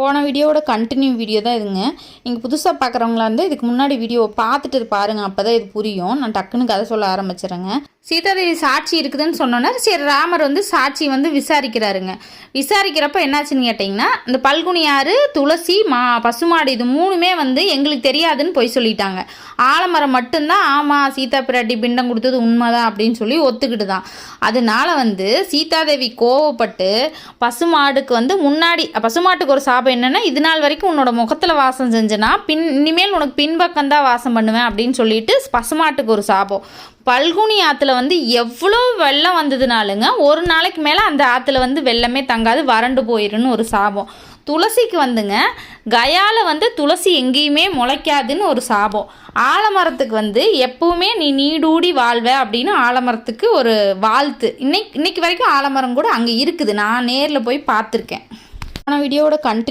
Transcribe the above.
போன வீடியோவோட continue video தான் இதுங்க. நீங்கள் புதுசாக பார்க்குறவங்களா இருந்தால் இதுக்கு முன்னாடி வீடியோவை பார்த்துட்டு பாருங்கள், அப்போ தான் இது புரியும். நான் டக்குன்னு கதை சொல்ல ஆரம்பிச்சிடுறேங்க. சீதாதேவி சாட்சி இருக்குதுன்னு சொன்னோன்னே சரி ராமர் சாட்சி விசாரிக்கிறாருங்க. விசாரிக்கிறப்ப என்னாச்சுன்னு கேட்டிங்கன்னா, இந்த பல்குனி ஆறு, துளசி, பசுமாடு இது மூணுமே எங்களுக்கு தெரியாதுன்னு போய் சொல்லிட்டாங்க. ஆலமரம் மட்டும்தான் ஆமாம் சீதா பிராட்டி பிண்டம் கொடுத்தது உண்மைதான் அப்படின்னு சொல்லி ஒத்துக்கிட்டு தான். அதனால சீதாதேவி கோவப்பட்டு பசுமாடுக்கு முன்னாடி பசுமாட்டுக்கு ஒரு சாபம் என்னென்னா, இது நாள் வரைக்கும் உன்னோட முகத்தில் வாசம் செஞ்சனா இனிமேல் உனக்கு பின்பக்கம் தான் வாசம் பண்ணுவேன் அப்படின்னு சொல்லிட்டு பசுமாட்டுக்கு ஒரு சாபம். பல்குனி ஆற்றுல எவ்வளோ வெள்ளம் வந்ததுனாலுங்க ஒரு நாளைக்கு மேலே அந்த ஆற்றுல வெள்ளமே தங்காது, வறண்டு போயிருன்னு ஒரு சாபம். துளசிக்கு கயால துளசி எங்கேயுமே முளைக்காதுன்னு ஒரு சாபம். ஆலமரத்துக்கு எப்பவுமே நீ நீடூடி வாழ்வ அப்படின்னு ஆலமரத்துக்கு ஒரு வாழ்த்து. இன்னைக்கு வரைக்கும் ஆலமரம் கூட அங்கே இருக்குது, நான் நேரில் போய் பார்த்துருக்கேன். ஆனால் வீடியோவோட கண்டினியூ